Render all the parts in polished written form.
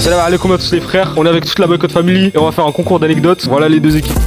Salam alaikum à tous les frères, on est avec toute la Boycott Family et on va faire un concours d'anecdotes. Voilà les deux équipes.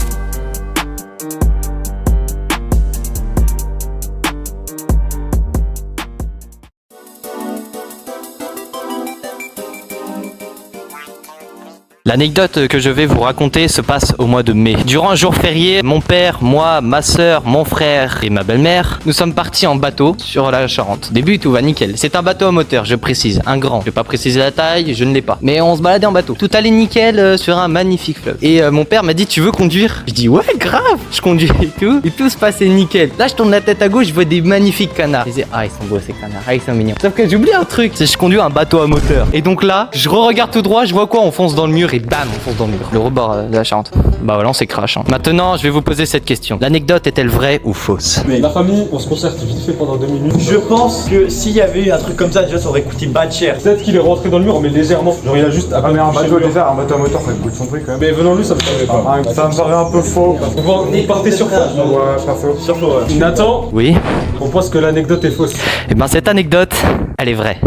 L'anecdote que je vais vous raconter se passe au mois de mai. Durant un jour férié, mon père, moi, ma soeur, mon frère et ma belle-mère, nous sommes partis en bateau sur la Charente. Au début, tout va nickel. C'est un bateau à moteur, je précise, un grand. Je vais pas préciser la taille, je ne l'ai pas. Mais on se baladait en bateau. Tout allait nickel sur un magnifique fleuve. Et mon père m'a dit, tu veux conduire? Je dis, ouais, grave. Je conduis et tout se passait nickel. Là, je tourne la tête à gauche, je vois des magnifiques canards. Je disais, ah, ils sont beaux ces canards, ah, ils sont mignons. Sauf que j'oublie un truc, c'est que je conduis un bateau à moteur. Et donc là, je re-regarde tout droit, je vois quoi? On fonce dans le mur et bam, on fonce dans le mur. Le rebord de la Charente. Bah voilà, on s'est crash. Maintenant, je vais vous poser cette question. L'anecdote est-elle vraie ou fausse? Mais la famille, on se concerte vite fait pendant 2 minutes. Je pense que s'il y avait eu un truc comme ça, déjà ça aurait coûté bas de cher. Peut-être qu'il est rentré dans le mur, mais légèrement. Genre il a juste à mais un bateau déjà, un bateau à moteur, ça coûte son prix quand même. Mais venant lui, ça me paraît pas. Ça me paraît un peu faux. Vous partez sur quoi? Ouais, pas faux. Sur l'eau, ouais. Nathan, Oui. on pense que l'anecdote est fausse. Et ben cette anecdote, elle est vraie.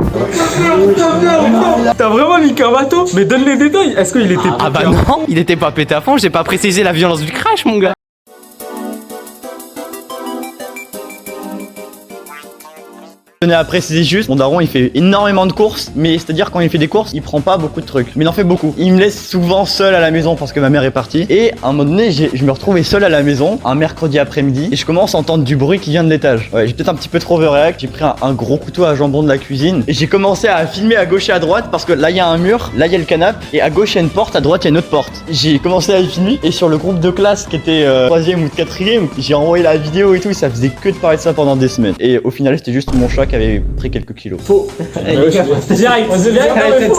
T'as vraiment mis qu'un bateau? Mais donne les détails. Est-ce qu'il était Ah bah non, il était pas pété à fond, j'ai pas précisé la violence du crash, mon gars. Je tenais à préciser juste, mon daron il fait énormément de courses, mais c'est-à-dire quand il fait des courses, il prend pas beaucoup de trucs, mais il en fait beaucoup. Il me laisse souvent seul à la maison parce que ma mère est partie, et à un moment donné, je me retrouvais seul à la maison, un mercredi après-midi, et je commence à entendre du bruit qui vient de l'étage. Ouais, j'ai peut-être un petit peu trop overreact, j'ai pris un gros couteau à jambon de la cuisine, et j'ai commencé à filmer à gauche et à droite, parce que là il y a un mur, là il y a le canapé, et à gauche il y a une porte, à droite il y a une autre porte. J'ai commencé à filmer, et sur le groupe de classe qui était 3ème ou 4ème, j'ai envoyé la vidéo et tout, et ça faisait que de parler de ça pendant des semaines. Et au final, c'était juste mon chat qui avait pris quelques kilos. Faux.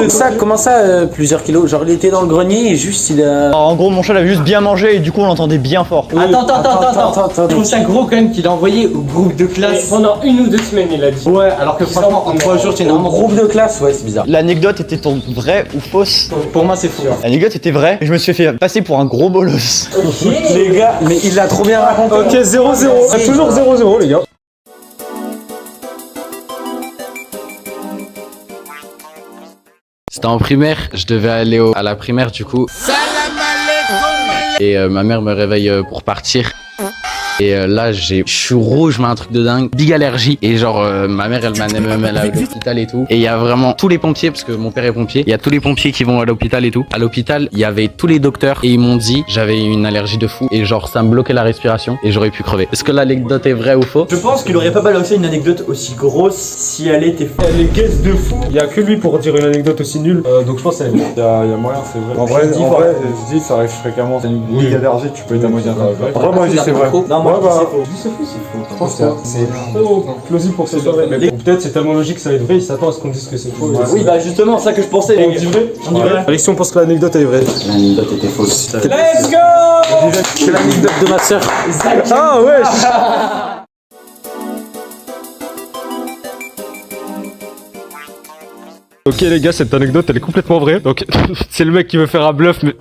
Ça, comment ça, plusieurs kilos? Genre, il était dans le grenier et juste il a. Alors, en gros, mon chat il avait juste bien mangé et du coup, on l'entendait bien fort. Attends. Je trouve ça gros quand même qu'il a envoyé au groupe de classe. Pendant 1 ou 2 semaines, il a dit. Ouais, alors que franchement, en 3 jours, c'est Au énorme. groupe de classe, ouais, c'est bizarre. L'anecdote était vraie ou fausse? Pour moi, c'est faux. L'anecdote était vraie et je me suis fait passer pour un gros bolos. Les gars, mais il l'a trop bien raconté. Ok, 0-0. Toujours 0-0, les gars. C'était en primaire, je devais aller à la primaire du coup. Et ma mère me réveille pour partir. Et là, je suis rouge, mais un truc de dingue, big allergie. Et genre, ma mère, elle m'a même à l'hôpital et tout. Et il y a vraiment tous les pompiers, parce que mon père est pompier. Il y a tous les pompiers qui vont à l'hôpital et tout. À l'hôpital, il y avait tous les docteurs et ils m'ont dit j'avais une allergie de fou. Et genre, ça me bloquait la respiration et j'aurais pu crever. Est-ce que l'anecdote est vraie ou faux? Je pense qu'il aurait pas balancé une anecdote aussi grosse si elle était fausse. Elle est guess de fou. Il y a que lui pour dire une anecdote aussi nulle. Donc je pense que c'est. Il y a moyen, c'est vrai. En vrai, je dis, ça arrive fréquemment. T'as une big allergie, tu peux être à moitié d'un truc. En vrai, moi, je dis, c'est vrai. Non, moi, je dis c'est faux. Je pense que c'est trop plausible pour que ce soit vrai. Mais bon, peut-être c'est tellement logique que ça va être vrai, il s'attend à ce qu'on dise que c'est faux. Oui, bah justement, c'est ça que je pensais. On dit vrai? On y va. Allez, si on pense que l'anecdote est vraie. L'anecdote était fausse. Let's go! C'est l'anecdote de ma soeur. Ah wesh! Ok les gars, cette anecdote elle est complètement vraie. Donc c'est le mec qui veut faire un bluff mais...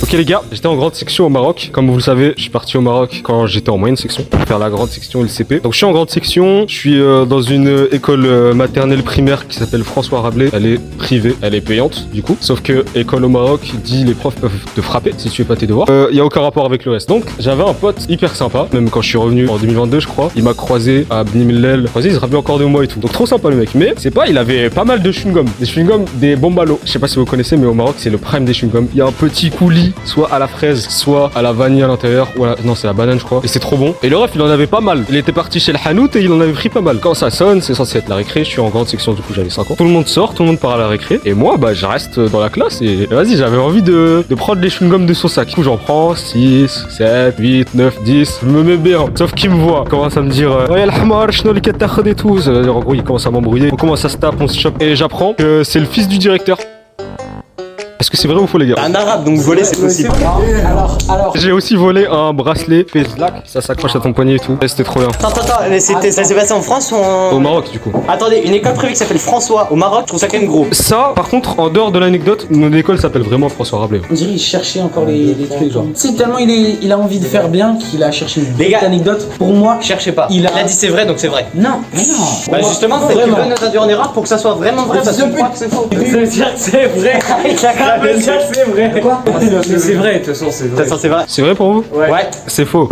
Ok les gars, j'étais en grande section au Maroc. Comme vous le savez, je suis parti au Maroc quand j'étais en moyenne section pour faire la grande section et le CP. Donc je suis en grande section, je suis dans une école maternelle primaire qui s'appelle François Rabelais. Elle est privée, elle est payante du coup. Sauf que école au Maroc dit les profs peuvent te frapper si tu fais pas tes devoirs. Y a aucun rapport avec le reste. Donc j'avais un pote hyper sympa, même quand je suis revenu en 2022 je crois. Il m'a croisé à Bni Mellel. Vas-y, il se rappelait encore de moi et tout. Donc trop sympa le mec. Mais c'est pas, il avait pas mal de chewing-gum. Des chewing-gum, des bombalos. Je sais pas si vous connaissez, mais au Maroc c'est le prime des chewing-gum. Il y a un petit coulis, soit à la fraise, soit à la vanille à l'intérieur. Voilà, non, c'est la banane, je crois. Et c'est trop bon. Et le ref, il en avait pas mal. Il était parti chez le Hanout et il en avait pris pas mal. Quand ça sonne, c'est censé être la récré. Je suis en grande section, du coup, j'avais 5 ans. Tout le monde sort, tout le monde part à la récré. Et moi, bah, je reste dans la classe et vas-y, j'avais envie de prendre les chewing-gums de son sac. Du coup, j'en prends 6, 7, 8, 9, 10. Je me mets bien. Sauf qu'il me voit. Il commence à me dire, ouais, le hamar, je n'ai pas et tout. En gros, il commence à m'embrouiller. On commence à se taper, on se chope. Et j'apprends que c'est le fils du directeur. Est-ce que c'est vrai ou faux les gars? Un arabe, donc voler c'est possible. Alors. J'ai aussi volé un bracelet Fezlak, ça s'accroche à ton poignet et tout. Ouais, c'était trop bien. Attends, ça s'est passé en France ou Au Maroc du coup. Attendez, une école privée qui s'appelle François au Maroc, je trouve ça quand même gros. Ça, par contre, en dehors de l'anecdote, mon école s'appelle vraiment François Rabelais. On dirait qu'il cherchait encore les trucs, genre. C'est tellement il a envie de faire bien qu'il a cherché une Les gars, petite anecdote. Pour moi, Cherchez pas. Il a dit c'est vrai, donc c'est vrai. non, mais non. Bah justement, Pour faites moi, qu'il vraiment. veut nous induire en erreur pour que ça soit vraiment vrai, parce qu'on croit que c'est faux. Ça veut dire que c'est vrai. Ça veut dire que c'est vrai. Quoi? Mais c'est vrai, de toute façon, c'est vrai. C'est vrai. C'est vrai pour vous? Ouais. C'est faux.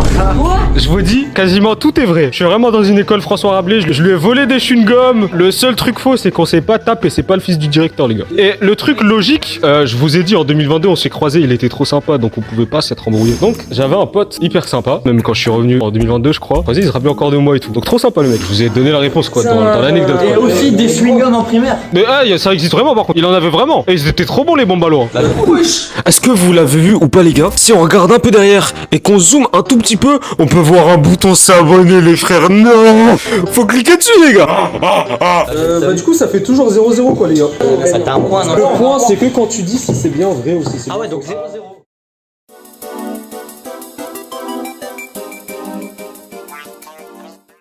Je vous dis, quasiment tout est vrai. Je suis vraiment dans une école François Rabelais, je lui ai volé des chewing-gums. Le seul truc faux, c'est qu'on s'est pas tapé, c'est pas le fils du directeur, les gars. Et le truc logique, je vous ai dit, en 2022, on s'est croisés, il était trop sympa, donc on pouvait pas s'être embrouillé. Donc, j'avais un pote hyper sympa, même quand je suis revenu en 2022, je crois. Vas-y, il se rappelait encore de moi et tout. Donc, trop sympa le mec. Je vous ai donné la réponse, quoi, dans l'anecdote. Et aussi des chewing-gums en primaire. Mais ça existe vraiment, par contre. Il en avait vraiment. Et ils étaient trop bons, les bons ballons. Est-ce que vous l'avez vu ou pas, les gars? Si on regarde un peu derrière et qu'on zoome un tout petit peu, on peut voir un bouton s'abonner, les frères. Non! Faut cliquer dessus, les gars! Bah du coup ça fait toujours 0-0 quoi les gars. Ça t'a un point, non? Le point c'est que quand tu dis si c'est bien vrai ou si c'est Ah ouais, donc 0-0.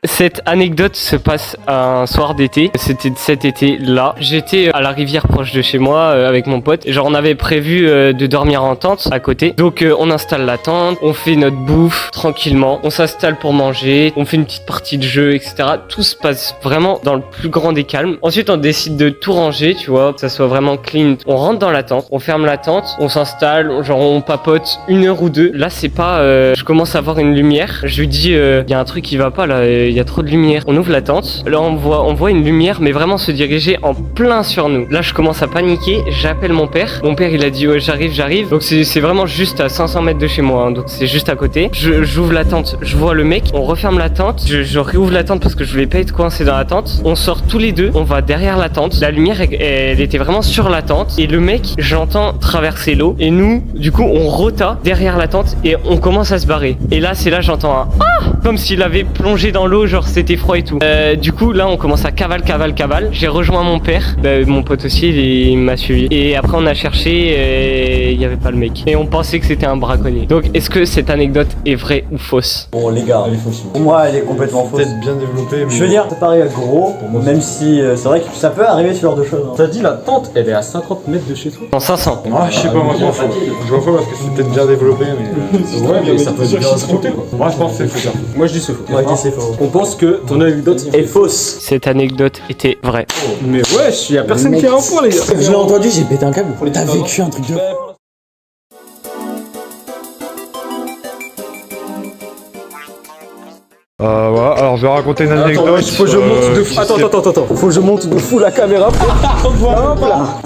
Cette anecdote se passe un soir d'été. C'était cet été-là. J'étais à la rivière proche de chez moi avec mon pote. Genre on avait prévu de dormir en tente à côté. Donc on installe la tente, on fait notre bouffe tranquillement. On s'installe pour manger, on fait une petite partie de jeu, etc. Tout se passe vraiment dans le plus grand des calmes. Ensuite on décide de tout ranger, tu vois, que ça soit vraiment clean. On rentre dans la tente, on ferme la tente, on s'installe, genre on papote 1 heure ou 2. Là c'est pas... je commence à voir une lumière. Je lui dis, y a un truc qui va pas là, y a trop de lumière. On ouvre la tente, là on voit une lumière mais vraiment se diriger en plein sur nous. Là je commence à paniquer, j'appelle mon père. Mon père il a dit ouais j'arrive. Donc c'est vraiment juste à 500 mètres de chez moi, hein. Donc c'est juste à côté. J'ouvre la tente, je vois le mec, on referme la tente, je réouvre la tente parce que je voulais pas être coincé dans la tente. On sort tous les deux, on va derrière la tente. La lumière elle était vraiment sur la tente et le mec j'entends traverser l'eau et nous du coup on rota derrière la tente et on commence à se barrer. Et là c'est là j'entends un ah comme s'il avait plongé dans l'eau, genre c'était froid et tout. Du coup là on commence à cavale. J'ai rejoint mon père, mon pote aussi il m'a suivi. Et après on a cherché et il y avait pas le mec. Et on pensait que c'était un braconnier. Donc est-ce que cette anecdote est vraie ou fausse? Bon les gars, Elle est fausse. pour moi elle est complètement fausse. Peut-être bien développé, mais. Je veux dire, ça paraît gros, même si c'est vrai que ça peut arriver ce genre de choses. Hein. T'as dit la tente elle est à 50 mètres de chez toi? En 500. Ah, je sais pas, moi je m'en fous. Je m'en fous parce que c'est peut-être bien développé, mais. Ouais mais ça peut bien se tromper quoi. Moi je pense que c'est faux. Moi je dis c'est faux. Moi je dis c'est faux. On pense que ton anecdote Et fausse. Cette anecdote était vraie. Mais wesh, y'a personne qui a un point les gars. Je l'ai entendu, j'ai pété un câble. T'as vécu un truc de. Voilà, alors je vais raconter une anecdote. Faut que je monte de fou. Attends. Faut que je monte de fou la caméra. Hop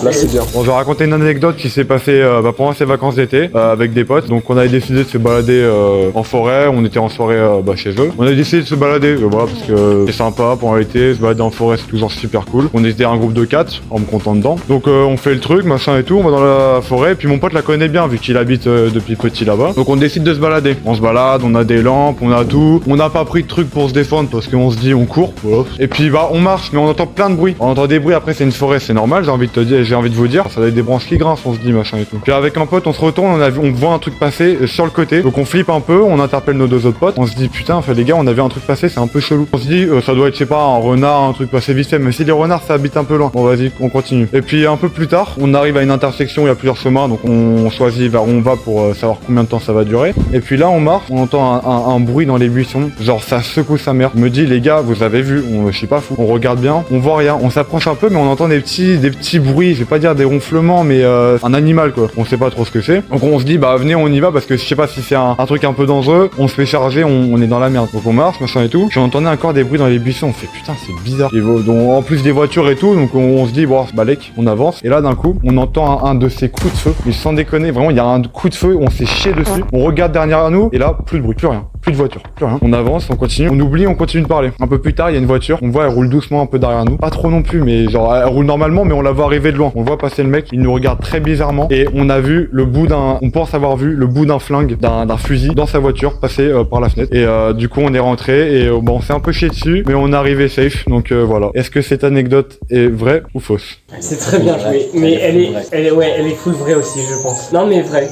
là c'est bien. Bon, je vais raconter une anecdote qui s'est passée pendant ces vacances d'été avec des potes. Donc on avait décidé de se balader en forêt, on était en soirée chez eux. On a décidé de se balader, voilà, parce que c'est sympa pendant l'été, se balader en forêt c'est toujours super cool. On était un groupe de 4 en me comptant dedans. Donc on fait le truc, machin et tout, on va dans la forêt, puis mon pote la connaît bien vu qu'il habite depuis petit là-bas. Donc on décide de se balader. On se balade, on a des lampes, on a tout. On n'a pas pris de trucs pour se défendre parce qu'on se dit on court, voilà. Et puis on marche, mais on entend plein de bruit. On entend des bruits, après c'est une forêt, c'est normal, j'ai envie de vous dire, ça doit être des branches qui grincent, on se dit machin et tout. Puis avec un pote, on se retourne, on voit un truc passer sur le côté, donc on flippe un peu, on interpelle nos 2 autres potes, on se dit putain, enfin les gars, on a vu un truc passer, c'est un peu chelou. On se dit ça doit être, je sais pas, un renard, un truc passé vite fait, mais si les renards ça habite un peu loin. Bon vas-y, on continue. Et puis un peu plus tard, on arrive à une intersection, il y a plusieurs chemins, donc on choisit vers où on va pour savoir combien de temps ça va durer. Et puis là on marche, on entend un bruit dans les buissons, genre ça secoue sa mère. Je me dis les gars, vous avez vu, je suis pas fou. On regarde bien, on voit rien, on s'approche un peu, mais on entend des petits bruits, je vais pas dire des ronflements, mais un animal quoi. On sait pas trop ce que c'est. Donc on se dit bah venez on y va parce que je sais pas si c'est un truc un peu dangereux. On se fait charger, on est dans la merde. Donc on marche, machin et tout. J'entendais encore des bruits dans les buissons. On fait putain c'est bizarre. Et donc, en plus des voitures et tout, donc on se dit bon balèque, on avance. Et là d'un coup on entend un de ces coups de feu. Mais sans déconner, vraiment il y a un coup de feu, on s'est chié dessus. On regarde derrière nous et là plus de bruit, plus rien. plus de voiture, plus rien. On avance, on continue, on oublie, on continue de parler. Un peu plus tard, il y a une voiture, on voit elle roule doucement un peu derrière nous, pas trop non plus, mais genre elle roule normalement, mais on la voit arriver de loin. On voit passer le mec, il nous regarde très bizarrement et on a vu le bout on pense avoir vu le bout d'un flingue, d'un fusil dans sa voiture passer par la fenêtre. Et du coup on est rentré et bon, on s'est un peu chié dessus, mais on est arrivé safe. Donc voilà. Est-ce que cette anecdote est vraie ou fausse? C'est très bien joué, mais elle est full vraie aussi, je pense. Non, mais vrai.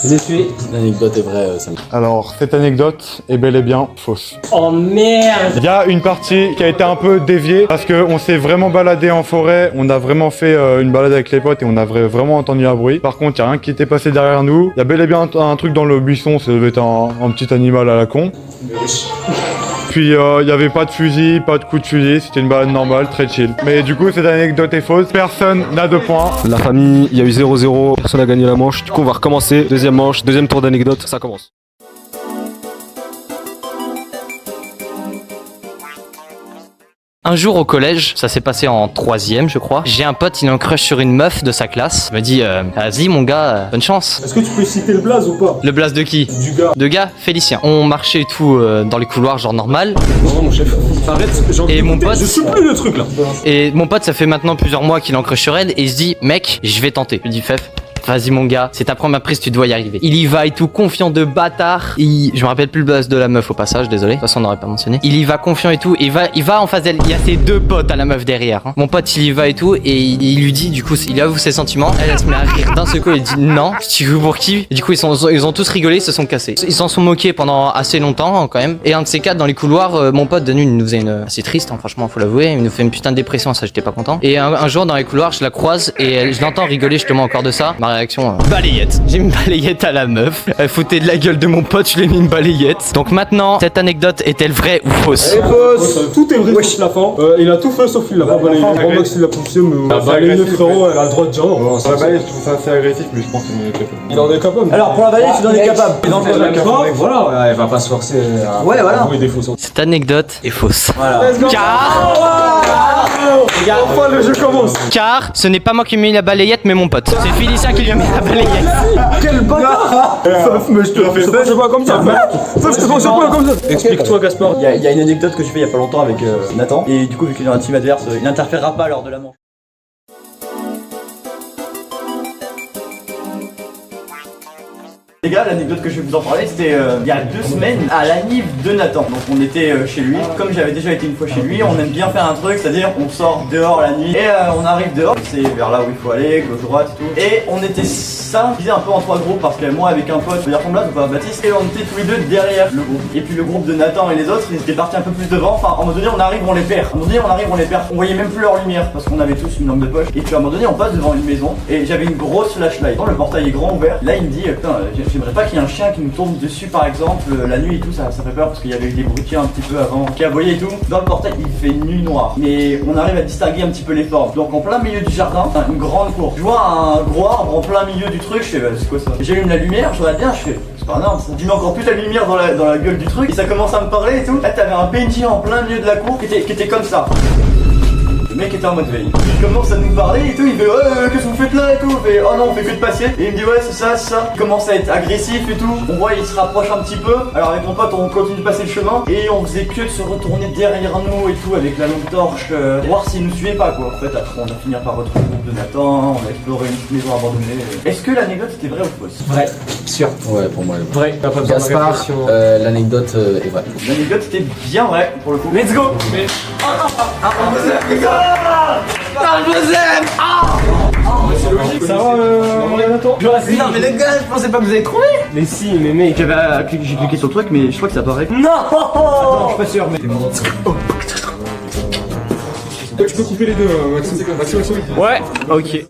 Je l'ai tué. L'anecdote est vraie, ça me... Alors cette anecdote est bel et bien fausse. Oh merde. Il y a une partie qui a été un peu déviée parce qu'on s'est vraiment baladé en forêt, on a vraiment fait une balade avec les potes et on a vraiment entendu un bruit. Par contre, il n'y a rien qui était passé derrière nous. Il y a bel et bien un truc dans le buisson, ça devait être un petit animal à la con. Puis il n'y avait pas de fusil, pas de coup de fusil, c'était une balade normale, très chill. Mais du coup, cette anecdote est fausse, personne n'a de points. La famille, il y a eu 0-0, personne n'a gagné la manche. Du coup, on va recommencer. Deuxième manche, deuxième tour d'anecdote, ça commence. Un jour au collège, ça s'est passé en 3e je crois, j'ai un pote, il a un crush sur une meuf de sa classe. Il me dit vas-y mon gars, bonne chance. Est-ce que tu peux citer le blaze ou pas? Le blaze de qui? Du gars. De gars, Félicien. On marchait et tout dans les couloirs genre normal. Non, mon chef, arrête, j'ai envie Et de mon goûter, pote- je suis plus le truc là. Et mon pote, ça fait maintenant plusieurs mois qu'il a un crush sur elle et il se dit mec, je vais tenter. Je lui dis Fef, vas-y mon gars, c'est ta première prise, tu dois y arriver. Il y va et tout, confiant de bâtard. Je me rappelle plus le buzz de la meuf au passage, désolé. De toute façon, on n'aurait pas mentionné. Il y va confiant et tout, il va en face d'elle. Il y a ses deux potes à la meuf derrière. Hein. Mon pote, il y va et tout, et il lui dit, du coup, il avoue ses sentiments. Elle se met à rire d'un seul coup, elle dit non. Tu joues pour qui? Et du coup, ils ont tous rigolé, ils se sont cassés. Ils s'en sont moqués pendant assez longtemps, hein, quand même. Et un de ces quatre, dans les couloirs, mon pote de nuit, il nous faisait une assez triste, hein, franchement, faut l'avouer. Il nous fait une putain de dépression, ça, j'étais pas content. Et un jour, dans les couloirs, je la croise et je l'entends rigoler justement encore de ça. Ma réaction, balayette. J'ai mis une balayette à la meuf. Elle foutait de la gueule de mon pote, je lui ai mis une balayette. Donc maintenant, cette anecdote est-elle vraie ou fausse? Tout est vrai sauf la fin. Il a tout fait sauf il l'a pas balayé. Grand Max il l'a poussé, mais balayé frérot, elle a le droit de dire non. La balayette, je trouve ça assez agressif, mais je pense qu'il est capable. Il en est capable. Alors pour la balayette, tu en es capable. Voilà, elle va pas se forcer à Ouais, voilà. avouer des fausses. Cette anecdote est fausse. Enfin le jeu commence. Car ce n'est pas moi qui ai mis la balayette, mais mon pote. C'est Félicien qui lui a mis la balayette. Quel bâtard. Mais je te fais pas comme ça. Je te fais pas comme ça. Explique-toi Gaspard. Il y a une anecdote que j'ai fait il y a pas longtemps avec Nathan. Et du coup, vu qu'il est dans la team adverse, il n'interférera pas lors de la manche. Les gars, l'anecdote que je vais vous en parler, c'était il y a 2 semaines à l'anniv de Nathan. Donc on était chez lui, comme j'avais déjà été une fois chez lui, on aime bien faire un truc, c'est-à-dire on sort dehors la nuit et on arrive dehors, c'est vers là où il faut aller, gauche-droite et tout. Et on était 5, divisés un peu en 3 groupes parce que moi avec un pote, je veux dire Blaze ou pas Baptiste, et on était tous les deux derrière le groupe. Et puis le groupe de Nathan et les autres, ils étaient partis un peu plus devant, enfin à un moment donné on arrive, on les perd. À un moment donné on arrive, on les perd, on voyait même plus leur lumière parce qu'on avait tous une lampe de poche. Et puis à un moment donné on passe devant une maison et j'avais une grosse flashlight. Le portail est grand ouvert, là il me dit putain, j'aimerais pas qu'il y ait un chien qui nous tourne dessus par exemple la nuit et tout, ça fait peur parce qu'il y avait eu des bruitiers un petit peu avant qui aboyaient et tout. Dans le portail il fait nuit noire, mais on arrive à distinguer un petit peu les formes. Donc en plein milieu du jardin, une grande cour, je vois un gros arbre en plein milieu du truc, je fais bah, c'est quoi ça? J'allume la lumière, je regarde bien, je fais c'est pas énorme ça. Je mets encore plus la lumière dans la gueule du truc et ça commence à me parler et tout. Là t'avais un PNJ en plein milieu de la cour qui était comme ça. Le mec était en mode veille. Il commence à nous parler et tout, il fait qu'est-ce que vous faites là et tout. Il fait oh non on fait que de passer. Et il me dit ouais c'est ça. Il commence à être agressif et tout. On voit il se rapproche un petit peu. Alors avec mon pote on continue de passer le chemin et on faisait que de se retourner derrière nous et tout avec la lampe torche, voir s'il nous suivait pas quoi. En fait après on a fini par retrouver le groupe de Nathan, on a exploré une petite maison abandonnée. Est-ce que l'anecdote était vraie ou fausse? Vrai, sûr. Ouais, pour moi. Vrai, t'as pas besoin de Gaspard, réflexion. l'anecdote est vraie. L'anecdote était bien vraie pour le coup. Let's go. Mais c'est logique. Ça va Nathan? Non mais les gars, je pensais pas que vous avez trouvé. Mais si, mais mec. J'ai cliqué sur le truc mais je crois que ça paraît. Non. Attends, je suis pas sûr, mais. Tu peux couper les deux, Maxime. Ouais, ok.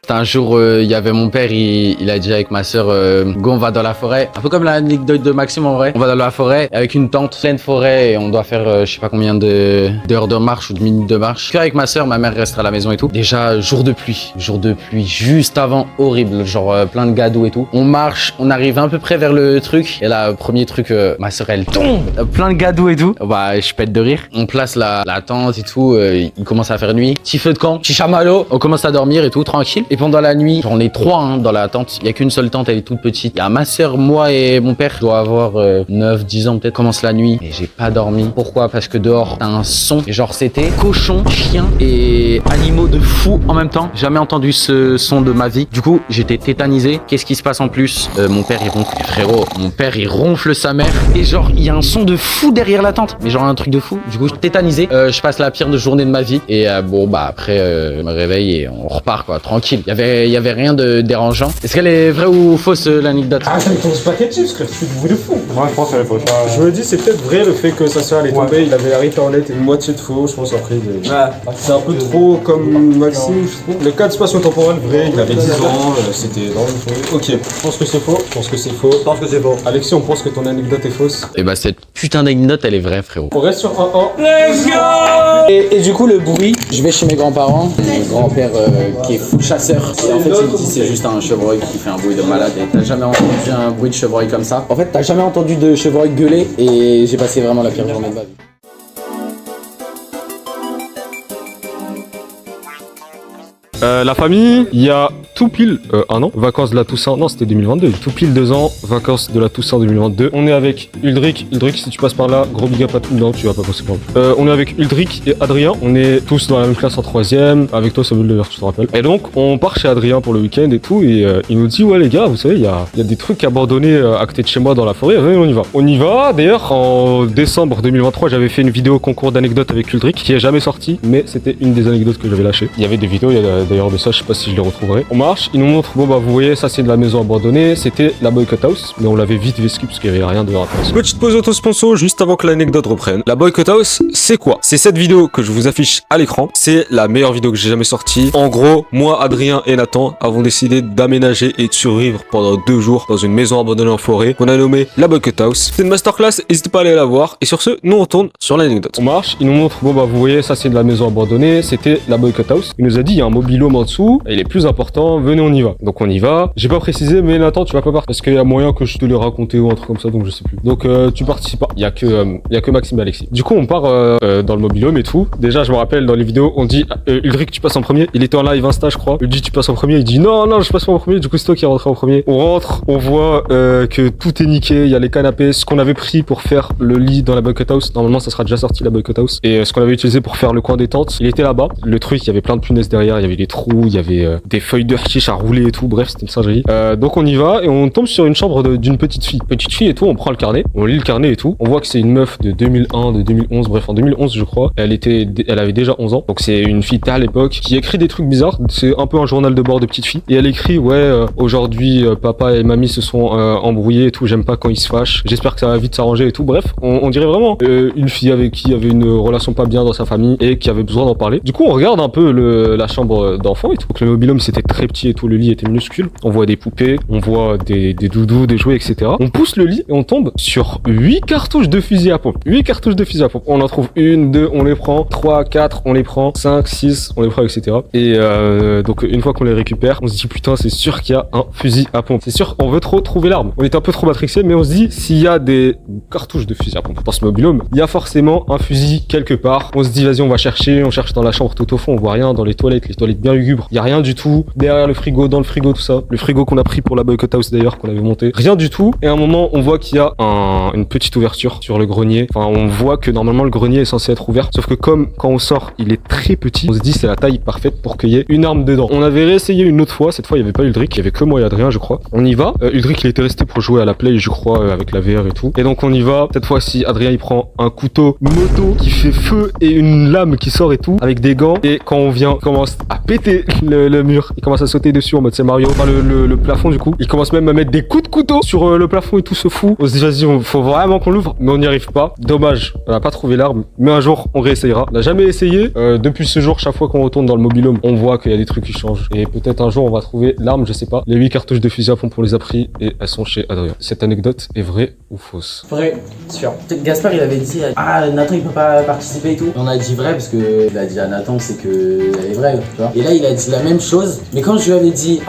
Un jour, il y avait mon père, il a dit avec ma soeur, go, on va dans la forêt. Un peu comme l'anecdote de Maxime en vrai. On va dans la forêt avec une tente, pleine forêt, et on doit faire je sais pas combien d'heures de marche ou de minutes de marche. Puis avec ma soeur, ma mère restera à la maison et tout. Déjà, jour de pluie, juste avant, horrible, genre plein de gadou et tout. On marche, on arrive à peu près vers le truc. Et là, premier truc, ma soeur elle tombe, plein de gadou et tout. Bah, je pète de rire. On place la tente et tout, il commence à faire nuit. Petit feu de camp, petit chamallow, on commence à dormir et tout, tranquille. Et pendant la nuit, genre on est 3 hein, dans la tente. Il y a qu'une seule tente, elle est toute petite. Il y a ma soeur, moi et mon père. Je dois avoir 9, 10 ans peut-être. Commence la nuit et j'ai pas dormi. Pourquoi? Parce que dehors, t'as un son. Et genre c'était cochon, chien et animaux de fou en même temps. Jamais entendu ce son de ma vie. Du coup, j'étais tétanisé. Qu'est-ce qui se passe en plus? Mon père il ronfle. Frérot, mon père il ronfle sa mère. Et genre, il y a un son de fou derrière la tente. Mais genre un truc de fou. Du coup, je suis tétanisé. Je passe la pire journée de ma vie. Et bon, bah après, je me réveille et on repart quoi, tranquille. Il y avait rien de dérangeant. Est-ce qu'elle est vraie ou fausse l'anecdote? Ah, mais ton paquet de chips, frère, tu fais de fou. Moi, je pense qu'elle est fausse. Je me dis, c'est peut-être vrai le fait que sa soeur elle est tombée, il avait la ritornette et une moitié de faux, je pense après. C'est un peu trop comme Maxime, je trouve. Le cas de spatio-temporel, vrai, il avait 10 ans, c'était dans le faux. Ok, je pense que c'est faux, je pense que c'est faux. Je pense que c'est faux. Alexis, on pense que ton anecdote est fausse. Et bah cette putain d'anecdote elle est vraie frérot. On reste sur 1-1. Let's go! Et du coup, le bruit, je vais chez mes grands-parents. Mon grand-père qui est fou chasseur. Et en fait, il me dit c'est juste un chevreuil qui fait un bruit de malade. Et t'as jamais entendu un bruit de chevreuil comme ça. En fait, t'as jamais entendu de chevreuil gueuler. Et j'ai passé vraiment la pire journée de ma vie. La famille, il y a tout pile un an, vacances de la Toussaint, non c'était 2022, tout pile 2 ans, vacances de la Toussaint 2022. On est avec Uldrick, si tu passes par là, gros big up à tout, non tu vas pas passer par là. On est avec Uldrick et Adrien, on est tous dans la même classe en 3ème, avec toi Samuel d'ailleurs tu te rappelles. Et donc on part chez Adrien pour le week-end et tout, et il nous dit ouais les gars, vous savez, il y a des trucs abandonnés à côté de chez moi dans la forêt, venez on y va. On y va, d'ailleurs en décembre 2023 j'avais fait une vidéo concours d'anecdotes avec Uldrick qui est jamais sortie, mais c'était une des anecdotes que j'avais lâchées. Il y avait des vidéos, il y a d'ailleurs de ça, je sais pas si je les retrouverai. On marche, il nous montre, bon bah vous voyez, ça c'est de la maison abandonnée, c'était la Boycott House, mais on l'avait vite vescu parce qu'il y avait rien de intéressant. Petite pause auto-sponsor juste avant que l'anecdote reprenne. La Boycott House, c'est quoi? C'est cette vidéo que je vous affiche à l'écran, c'est la meilleure vidéo que j'ai jamais sortie. En gros, moi, Adrien et Nathan avons décidé d'aménager et de survivre pendant 2 jours dans une maison abandonnée en forêt qu'on a nommée la Boycott House. C'est une masterclass, n'hésitez pas à aller la voir. Et sur ce, nous on tourne sur l'anecdote. On marche, il nous montre, bon bah vous voyez, ça c'est de la maison abandonnée, c'était la Boycott House. Il nous a dit, il y a un mobil-home en dessous, et il est plus important, venez on y va. Donc on y va. J'ai pas précisé, mais Nathan, tu vas pas partir parce qu'il y a moyen que je te l'ai raconté ou un truc comme ça, donc je sais plus. Donc tu participes pas. Il y a que Maxime et Alexis. Du coup, on part dans le mobil-home et tout. Déjà, je me rappelle dans les vidéos, on dit Uldrick, tu passes en premier. Il était en live Insta, je crois. Il dit tu passes en premier. Il dit non, je passe pas en premier. Du coup, c'est toi qui es rentré en premier. On rentre, on voit que tout est niqué. Il y a les canapés, ce qu'on avait pris pour faire le lit dans la Boycott House. Normalement, ça sera déjà sorti la Boycott House. Et ce qu'on avait utilisé pour faire le coin des tentes, il était là-bas. Le truc, il y avait plein de punaises derrière. Il y avait des trous, il y avait des feuilles de hashish à rouler et tout. Bref, c'était une singerie. Donc on y va et on tombe sur une chambre d'une petite fille. Petite fille et tout, on prend le carnet, on lit le carnet et tout. On voit que c'est une meuf de 2001, de 2011, bref en 2011 je crois. Elle avait déjà 11 ans. Donc c'est une fille à l'époque qui écrit des trucs bizarres. C'est un peu un journal de bord de petite fille. Et elle écrit aujourd'hui papa et mamie se sont embrouillés et tout. J'aime pas quand ils se fâchent. J'espère que ça va vite s'arranger et tout. Bref, on dirait vraiment une fille avec qui il y avait une relation pas bien dans sa famille et qui avait besoin d'en parler. Du coup on regarde un peu la chambre d'enfant et tout. Donc le mobil-home c'était très petit et tout. Le lit était minuscule. On voit des poupées, on voit des doudous, des jouets, etc. On pousse le lit et on tombe sur 8 cartouches de fusil à pompe. 8 cartouches de fusil à pompe. On en trouve 1, 2, on les prend. 3, 4, on les prend. 5, 6, on les prend, etc. Et donc une fois qu'on les récupère, on se dit putain, c'est sûr qu'il y a un fusil à pompe. C'est sûr, on veut trop trouver l'arme. On est un peu trop matrixé, mais on se dit s'il y a des cartouches de fusil à pompe dans ce mobil-home, il y a forcément un fusil quelque part. On se dit vas-y, on va chercher. On cherche dans la chambre tout au fond, on voit rien. Dans les toilettes bien lugubres, il y a rien du tout. Derrière le frigo, dans le frigo, tout ça. Le frigo qu'on a pris pour la Boycott House d'ailleurs, qu'on avait monté. Rien du tout. Et à un moment, on voit qu'il y a une petite ouverture sur le grenier. Enfin, on voit que normalement le grenier est censé être ouvert. Sauf que comme quand on sort, il est très petit, on se dit c'est la taille parfaite pour qu'il y ait une arme dedans. On avait réessayé une autre fois. Cette fois, il y avait pas Uldrick, il y avait que moi et Adrien, je crois. On y va. Uldrick, il était resté pour jouer à la play, je crois, avec la VR et tout. Et donc on y va. Cette fois-ci, Adrien, il prend un couteau moto qui fait feu et une lame qui sort et tout, avec des gants. Et quand on vient, il commence à péter le mur. Il commence à sauter dessus en mode c'est Mario. Enfin, le plafond du coup. Il commence même à mettre des coups de couteau sur le plafond et tout se fout. On se dit vas-y, faut vraiment qu'on l'ouvre, mais on n'y arrive pas. Dommage, on n'a pas trouvé l'arme, mais un jour on réessayera. On n'a jamais essayé. Depuis ce jour, chaque fois qu'on retourne dans le mobil-home, on voit qu'il y a des trucs qui changent. Et peut-être un jour on va trouver l'arme, je sais pas. Les 8 cartouches de fusil à pompe, on les a pris et elles sont chez Adrien. Cette anecdote est vraie ou fausse? Vrai, sûr. Gaspard il avait dit Nathan il peut pas participer et tout. On a dit vrai parce que il a dit à Nathan c'est que elle est vraie, tu vois. Et là il a dit la même chose, mais quand je lui avais dit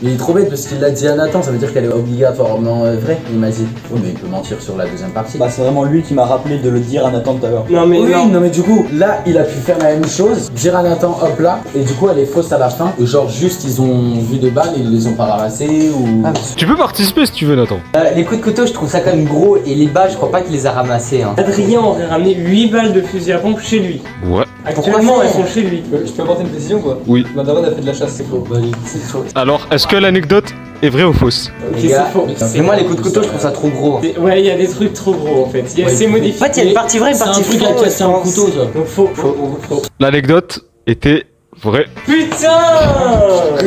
il est trop bête parce qu'il l'a dit à Nathan, ça veut dire qu'elle est obligatoirement vraie. Il m'a dit oui mais il peut mentir sur la deuxième partie. Bah c'est vraiment lui qui m'a rappelé de le dire à Nathan tout à l'heure. Non mais du coup là il a pu faire la même chose, dire à Nathan hop là, et du coup elle est fausse à la fin. Et genre juste ils ont vu des balles et ils les ont pas ramassées ou. Tu peux participer si tu veux, Nathan. Les coups de couteau, je trouve ça quand même gros. Et les balles, je crois pas qu'il les a ramassés. Hein. Adrien aurait ramené 8 balles de fusil à pompe chez lui. Ouais. Actuellement, elles sont chez lui. Je peux apporter une précision quoi? Oui. Ma daronne a fait de la chasse, c'est faux. C'est faux. Alors, est-ce que l'anecdote est vraie ou fausse? Ok, c'est faux. Mais moi, les coups de couteau, je trouve ça trop gros. Ouais, il y a des trucs trop gros en fait. C'est modifié. En fait, il y a une partie vraie, une partie fausse. C'est un truc à casser un couteau ça. Donc faux. L'anecdote était vraie. Putain!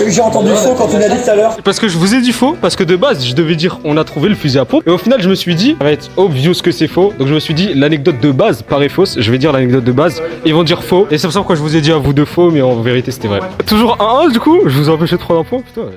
J'ai entendu faux quand tu l'as dit tout à l'heure. Parce que je vous ai dit faux, parce que de base, je devais dire on a trouvé le fusil à pompe. Et au final, je me suis dit, ça va être obvious que c'est faux. Donc je me suis dit, l'anecdote de base paraît fausse. Je vais dire l'anecdote de base. Ils vont dire faux. Et c'est pour ça que je vous ai dit à vous deux faux, mais en vérité, c'était vrai. Toujours 1-1 du coup. Je vous ai empêché 3 points. Putain.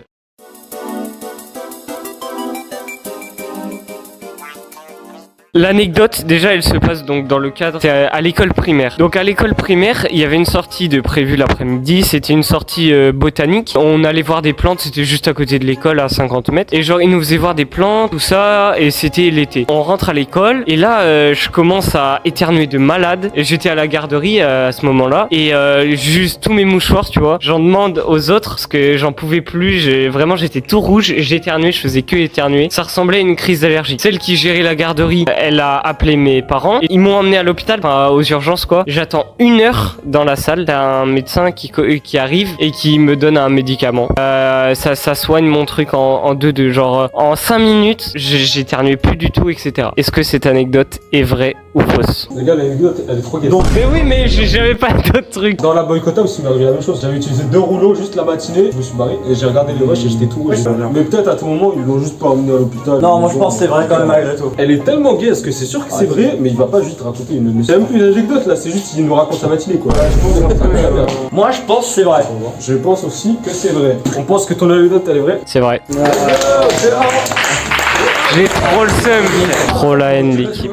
L'anecdote, déjà, elle se passe donc dans le cadre, c'est à l'école primaire. Donc à l'école primaire, il y avait une sortie de prévue l'après-midi, c'était une sortie botanique. On allait voir des plantes, c'était juste à côté de l'école à 50 mètres. Et genre, ils nous faisaient voir des plantes, tout ça, et c'était l'été. On rentre à l'école, et là, je commence à éternuer de malade. J'étais à la garderie à ce moment-là, et juste tous mes mouchoirs, tu vois, j'en demande aux autres, parce que j'en pouvais plus, vraiment j'étais tout rouge, j'éternuais, je faisais que éternuer. Ça ressemblait à une crise d'allergie. Celle qui gérait la garderie, elle a appelé mes parents. Ils m'ont emmené à l'hôpital, enfin, aux urgences quoi. J'attends 1 heure dans la salle. T'as un médecin qui arrive et qui me donne un médicament. Ça soigne mon truc en 2-2. Genre en 5 minutes, j'éternuais plus du tout, etc. Est-ce que cette anecdote est vraie ou fausse? Les gars, l'anecdote elle est trop gaie. Mais oui, mais j'avais pas d'autres trucs. Dans la boycotta aussi, il m'est arrivé la même chose. J'avais utilisé 2 rouleaux juste la matinée. Je me suis barré et j'ai regardé le rush et j'étais tout rouge. Mais peut-être à tout moment, ils l'ont juste pas emmené à l'hôpital. Non, moi je pense que c'est vrai quand même malgré tout. Elle est tellement gaie, parce que c'est sûr que c'est vrai, mais il va pas juste raconter une. C'est même plus une anecdote là, c'est juste qu'il nous raconte sa matinée quoi. Moi je pense que c'est vrai. Je pense aussi que c'est vrai. On pense que ton anecdote elle est vraie. C'est vrai. J'ai trop le seum. Trop la haine l'équipe.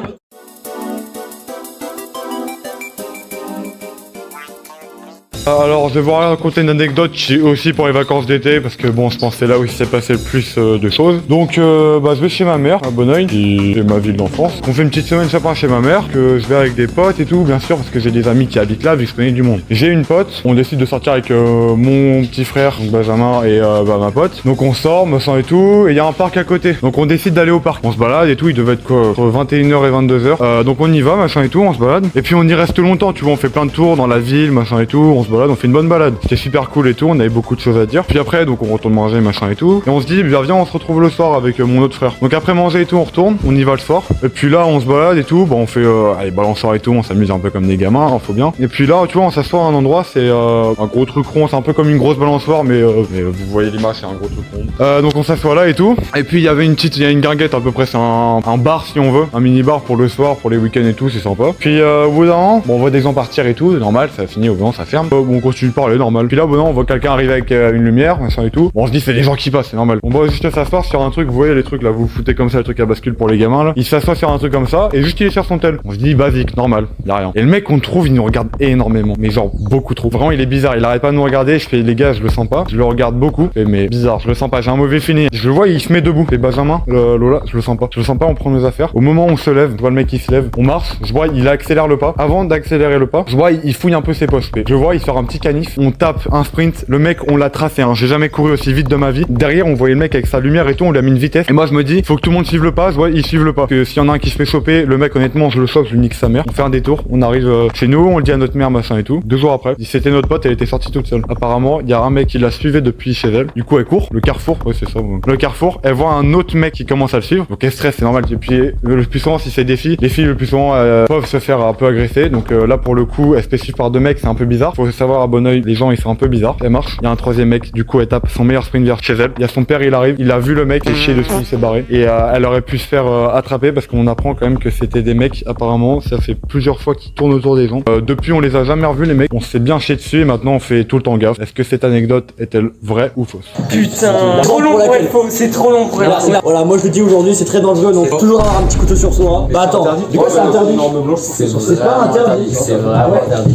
Alors je vais vous raconter une anecdote qui est aussi pour les vacances d'été parce que bon je pense que c'est là où il s'est passé le plus de choses. Donc je vais chez ma mère à Bonneuil, qui est ma ville d'enfance. On fait une petite semaine chacun chez ma mère, que je vais avec des potes et tout bien sûr parce que j'ai des amis qui habitent là vu que je connais du monde. J'ai une pote, on décide de sortir avec mon petit frère donc Benjamin et ma pote. Donc on sort, machin et tout, et il y a un parc à côté. Donc on décide d'aller au parc. On se balade et tout, il devait être quoi entre 21h et 22h. Donc on y va, machin et tout, on se balade. Et puis on y reste longtemps, tu vois, on fait plein de tours dans la ville, machin et tout, on se balade, on fait une bonne balade. C'était super cool et tout, on avait beaucoup de choses à dire. Puis après, donc on retourne manger, machin et tout. Et on se dit, bah, viens, on se retrouve le soir avec mon autre frère. Donc après manger et tout, on retourne, on y va le soir. Et puis là, on se balade et tout, bah on fait allez, balançoire et tout, on s'amuse un peu comme des gamins, hein, faut bien. Et puis là, tu vois, on s'assoit à un endroit, c'est un gros truc rond, c'est un peu comme une grosse balançoire, mais vous voyez l'image, c'est un gros truc rond. Donc on s'assoit là et tout. Et puis il y avait il y a une guinguette à peu près, c'est un bar si on veut, un mini bar pour le soir, pour les week-ends et tout, c'est sympa. Puis au bout d'un an, bon, on voit des gens partir et tout, normal, ça finit au bout d'un, ça ferme. Bon, on continue de parler, normal. Puis là, bon, on voit quelqu'un arriver avec une lumière, machin et tout. Bon, on se dit, c'est des gens qui passent, c'est normal. On va juste s'asseoir sur un truc, vous voyez les trucs là, vous foutez comme ça, le truc à bascule pour les gamins là. Il s'assoit sur un truc comme ça, et juste il est sur son tel. On se dit, basique, normal, y'a rien. Et le mec qu'on trouve, il nous regarde énormément, mais genre beaucoup trop. Vraiment, il est bizarre, il arrête pas de nous regarder. Je fais, les gars, je le sens pas. Je le regarde beaucoup, mais bizarre, je le sens pas, j'ai un mauvais feeling. Je le vois, il se met debout. Et Benjamin, Lola, je le sens pas. Je le sens pas, on prend nos affaires. Au moment où on se lève, je vois le mec qui se lève, on marche, je vois, il accélère le pas. Avant d'accélérer le pas, je vois, il fouille un peu ses poches. Je vois, il sort un petit canif, on tape un sprint, le mec, on l'a tracé, hein. J'ai jamais couru aussi vite de ma vie. Derrière, on voyait le mec avec sa lumière et tout, on lui a mis une vitesse. Et moi, je me dis, faut que tout le monde suive le pas, je vois, ils suivent le pas. Que s'il y en a un qui se fait choper, le mec, honnêtement, je le chope, je lui nique sa mère. On fait un détour, on arrive chez nous, on le dit à notre mère, machin et tout. 2 jours après, c'était notre pote, elle était sortie toute seule. Apparemment, il y a un mec qui la suivait depuis chez elle. Du coup, elle court, le carrefour, ouais, c'est ça. Le carrefour, elle voit un autre mec qui commence à le suivre. Donc elle stresse, c'est normal. Et puis, le plus souvent, si c'est des filles, les filles, le plus souvent, peuvent se faire un peu agresser. Donc là, pour le coup, elle se fait suivre par 2 mecs, c'est un peu bizarre. Faut savoir, à Bonneuil, les gens, ils sont un peu bizarres. Elle marche, il y a un 3e mec, du coup, elle tape son meilleur sprint vers chez elle. Il y a son père, il arrive, il a vu le mec, il est chié dessus, il s'est barré. Et elle aurait pu se faire attraper parce qu'on apprend quand même que c'était des mecs, apparemment, ça fait plusieurs fois qu'ils tournent autour des gens. Depuis, on les a jamais revus, les mecs. On s'est bien chié dessus et maintenant, on fait tout le temps gaffe. Est-ce que cette anecdote est-elle vraie ou fausse? Putain, trop long pour être faux, c'est trop long pour être faux. Voilà, moi je le dis aujourd'hui, c'est très dangereux, donc toujours avoir un petit couteau sur soi. Bah attends, du coup c'est interdit. C'est pas interdit. C'est vraiment interdit.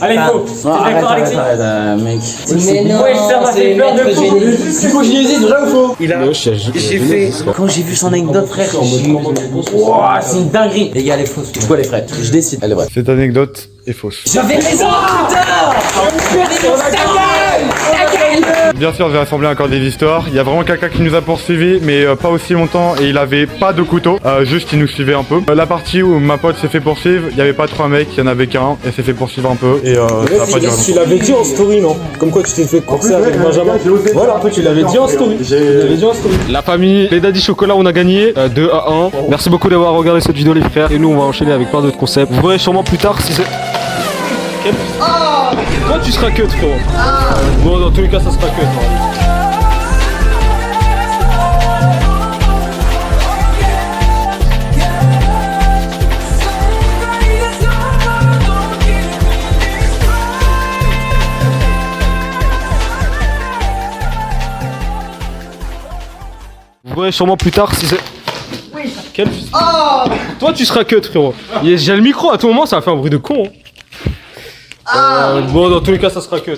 Allez, go. T'es d'accord, Alexis? Mec. Mais non, ça m'a fait peur de fou. Du coup, j'y hésite, vrai ou faux? J'ai fait. Quand j'ai vu son anecdote, frère, Wouah, c'est une dinguerie. Les gars, elle est fausse. C'est quoi les frères? Je décide. Elle est vraie. Cette anecdote est fausse. J'avais raison, Bien sûr, j'ai rassemblé encore des histoires. Il y a vraiment quelqu'un qui nous a poursuivis, mais pas aussi longtemps, et il avait pas de couteau, juste il nous suivait un peu. La partie où ma pote s'est fait poursuivre, il y avait pas 3 mecs, il y en avait qu'un, et s'est fait poursuivre un peu, et ça a pas duré Tu longtemps. l'avais dit en story, non? Comme quoi tu t'es fait courser avec Benjamin. Voilà, un peu, tu l'avais dit en story. La famille, les Daddy Chocolat, on a gagné 2 à 1. Merci beaucoup d'avoir regardé cette vidéo les frères. Et nous on va enchaîner avec plein d'autres concepts. Vous verrez sûrement plus tard si c'est... Toi tu seras cut frérot. Bon dans tous les cas ça sera cut. Vous verrez sûrement plus tard si c'est... Oui. Quel... Toi tu seras cut frérot. J'ai le micro à tout moment, ça va faire un bruit de con. Bon dans tous les cas ça sera cut.